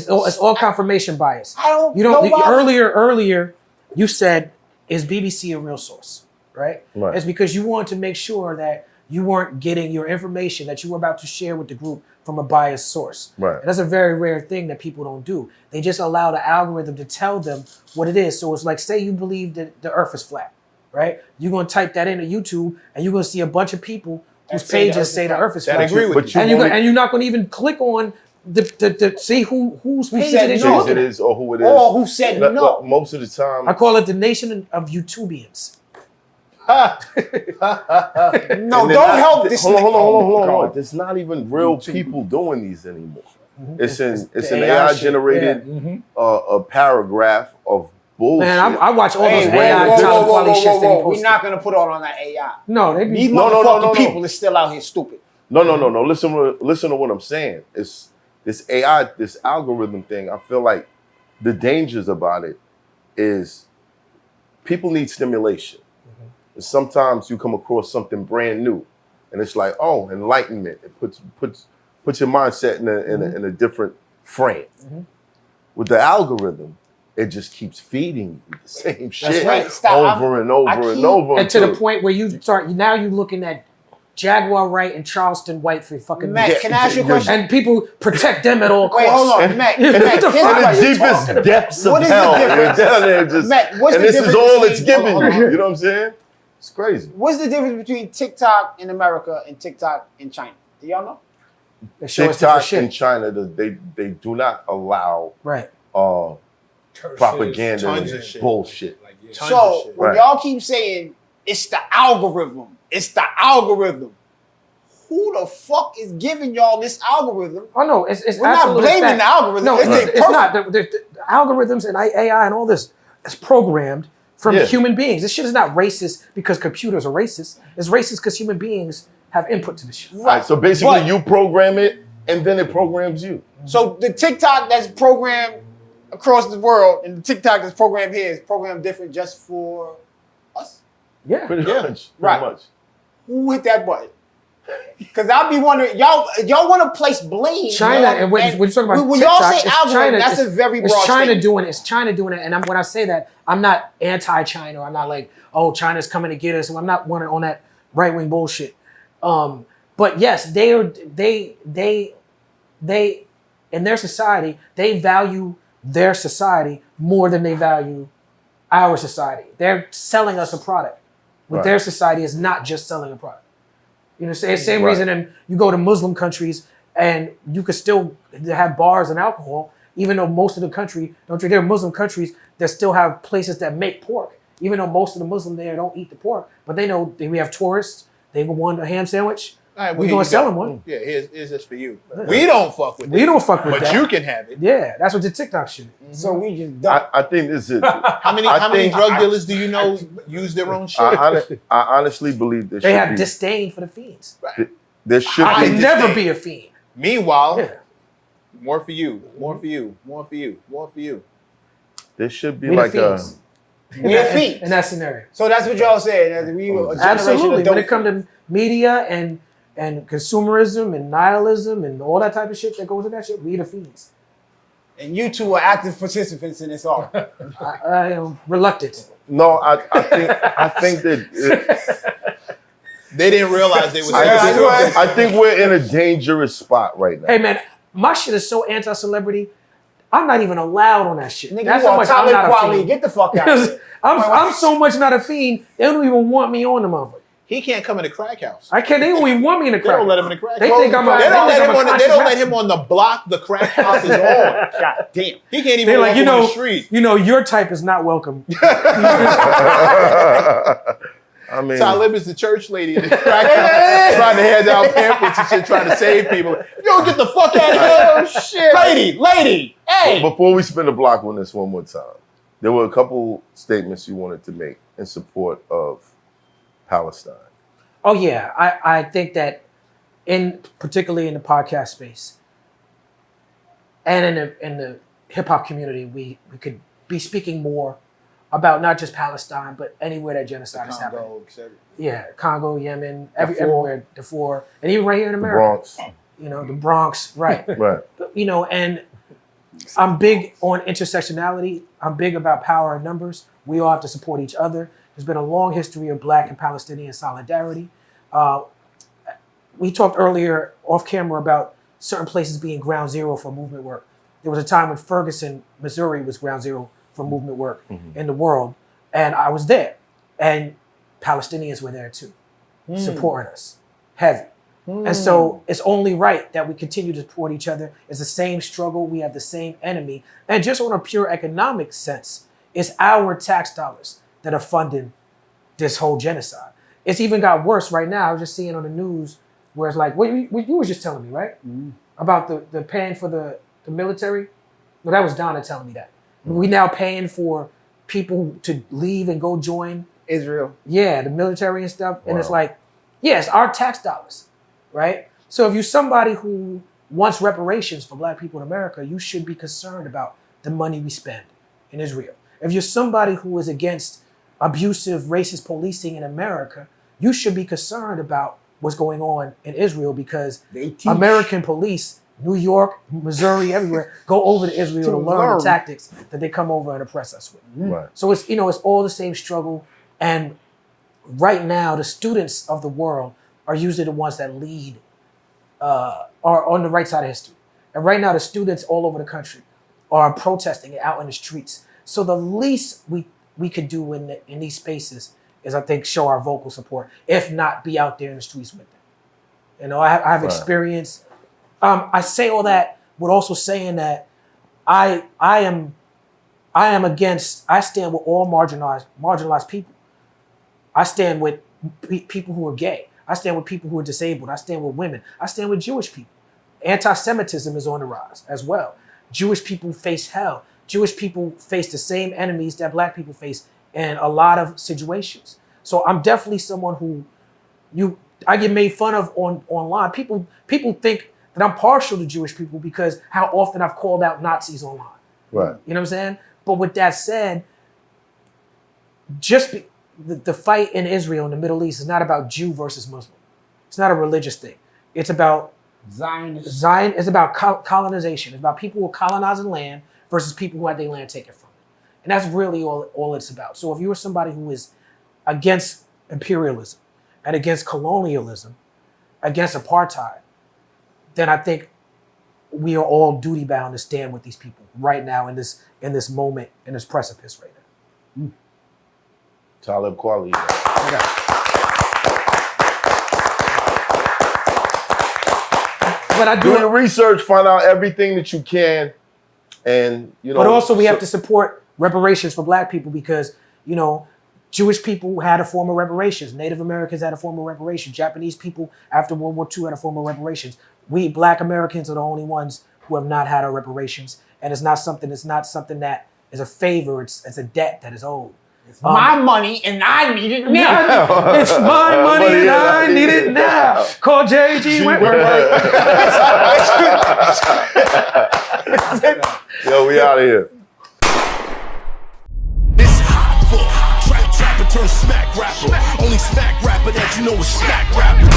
It's all confirmation bias. I don't. You don't. Nobody, Earlier, you said, "Is BBC a real source?" Right? Right. It's because you wanted to make sure that you weren't getting your information that you were about to share with the group from a biased source. Right. And that's a very rare thing that people don't do. They just allow the algorithm to tell them what it is. So it's like, say you believe that the earth is flat, right? You're going to type that into YouTube and you're going to see a bunch of people whose pages say the earth is flat. I agree with you. And you're not going to even click on the see whose page it is. Who it is or who it is. Or who said no. Most of the time. I call it the nation of YouTubians. No, don't help this. Hold on. There's not even real people doing these anymore. It's an AI generated a paragraph of bullshit. Man, I watch all those AI Talib quality shits that he posted. We're not gonna put all on that AI. No, they be These motherfucking people is still out here stupid. No. Listen to what I'm saying. It's this AI, this algorithm thing. I feel like the dangers about it is people need stimulation. And sometimes you come across something brand new, and it's like, oh, enlightenment. It puts your mindset in a different frame. With the algorithm, it just keeps feeding you the same shit over and over and over. And to the point where you start, now you're looking at Jaguar Wright and Charleston White for fucking Matt, can I ask you a question? And people protect them at all costs. Wait, hold on, Matt. In the deepest depths of hell. You're down there just, Matt, what's and the this is difference all between- it's giving hold on. you. You know what I'm saying? It's crazy. What's the difference between TikTok in America and TikTok in China? Do y'all know? They show us different TikTok shit. in China, they do not allow Right. propaganda Tons and of shit. bullshit. Like, yeah. So when Right. y'all keep saying it's the algorithm, who the fuck is giving y'all this algorithm? Oh no, it's We're not absolute blaming fact. the algorithm. No, It's it's not. The algorithms and AI and all this is programmed from human beings. This shit is not racist because computers are racist. It's racist because human beings have input to this shit. Right. So basically, But- you program it, and then it programs you. So the TikTok that's programmed across the world and the TikTok that's programmed here is programmed different just for us? Yeah. Pretty much. Right. Pretty much. Who hit that button? Because I'll be wondering, y'all want to place blame. China, and when you're talking about when TikTok, y'all say it's algorithm, China, that's a very broad It's China statement. doing it. It's China doing it. And when I say that, I'm not anti-China. I'm not like, oh, China's coming to get us. I'm not one on that right-wing bullshit. But yes, they in their society, they value their society more than they value our society. They're selling us a product. With Right. their society, is not just selling a product. You know, same reason. And you go to Muslim countries, and you could still have bars and alcohol, even though most of the country, there are Muslim countries that still have places that make pork, even though most of the Muslims there don't eat the pork. But they know we have tourists. They want a ham sandwich. All right, We're going to sell them one. Yeah, here's this for you. We don't fuck with it. We don't fuck with but that. you can have it. Yeah, that's what the TikTok shit is. So we just done. I think this is. How many drug dealers do you know use their own shit? I honestly believe this. They have disdain for the fiends. There should I be. can never be a fiend. Meanwhile, Yeah. more for you, more for you, more for you, more for you. There should be We like the a. fiends. We the fiends. In that scenario. So that's what y'all said. That we were a generation Absolutely. of When it dope comes to media and consumerism and nihilism and all that type of shit that goes in that shit, we the fiends. and you two are active participants in this art. I am reluctant. No, I think that. They didn't realize they was. I think we're in a dangerous spot right now. Hey man, my shit is so anti-celebrity. I'm not even allowed on that shit. Nigga, That's you how are much I'm Talib not a quality. fiend. Get the fuck out of here. I'm so much not a fiend. They don't even want me on the motherfucker. He can't come in the crack house. I can't. They don't even want me in the They crack. don't let him in the crack They house. think I'm a. They don't let him on. They conscious don't let rapper. him on the block. The crack house is on. God damn. He can't even They're walk like, on the street. your type is not welcome. I mean, Talib is the church lady in the crack house trying to hand out pamphlets and shit, trying to save people. You don't get the fuck out of here. Oh, shit. Lady, hey. before we spin the block on this one more time, there were a couple statements you wanted to make in support of Palestine. Oh yeah, I think that particularly in the podcast space and in the hip hop community, we could be speaking more about not just Palestine, but anywhere that genocide is happening. Congo, etc. Yeah, Congo, Yemen, everywhere, Darfur, and even right here in America. Bronx. You know, the Bronx, right? Right. You know, and I'm big on intersectionality. I'm big about power and numbers. We all have to support each other. There's been a long history of Black and Palestinian solidarity. We talked earlier off camera about certain places being ground zero for movement work. There was a time when Ferguson, Missouri was ground zero for movement work in the world. And I was there. And Palestinians were there too, supporting us, heavy. And so it's only right that we continue to support each other. It's the same struggle. We have the same enemy. And just on a pure economic sense, it's our tax dollars that are funding this whole genocide. It's even got worse right now. I was just seeing on the news where it's like, what you were just telling me, right? About the paying for the military. Well, that was Donna telling me that. We now paying for people to leave and go join Israel. Yeah, the military and stuff. And it's like, yes, our tax dollars, right? So if you're somebody who wants reparations for Black people in America, you should be concerned about the money we spend in Israel. If you're somebody who is against abusive, racist policing in America, you should be concerned about what's going on in Israel, because American police, New York, Missouri, everywhere, go over to Israel to learn the tactics that they come over and oppress us with. Right. So it's, it's all the same struggle. And right now, the students of the world are usually the ones that lead, are on the right side of history. And right now, the students all over the country are protesting out in the streets. So the least we could do in these spaces is, I think, show our vocal support, if not be out there in the streets with them. I have experience. I say all that with also saying that I stand with all marginalized people. I stand with people who are gay. I stand with people who are disabled. I stand with women. I stand with Jewish people. Anti-Semitism is on the rise as well. Jewish people face hell. Jewish people face the same enemies that Black people face in a lot of situations. So I'm definitely someone who I get made fun of online. People think that I'm partial to Jewish people because how often I've called out Nazis online. Right. You know what I'm saying? But with that said, the fight in Israel and the Middle East is not about Jew versus Muslim. It's not a religious thing. It's about Zionist. It's about colonization. It's about people who are colonizing land versus people who had their land taken from them. And that's really all it's about. So if you are somebody who is against imperialism and against colonialism, against apartheid, then I think we are all duty bound to stand with these people right now in this moment, in this precipice right now. Talib Kweli. But I do your research, find out everything that you can, and But also we have to support reparations for Black people, because Jewish people had a form of reparations. Native Americans had a form of reparations. Japanese people after World War II had a form of reparations. We Black Americans are the only ones who have not had our reparations, and it's not something that is a favor. It's a debt that is owed. It's my money and I need it now. It's my money and I need it now. Call JG Whitworth. Yo, we out of here. It's hot for trapper turn smack rapper. Only smack rapper that you know is smack rapper.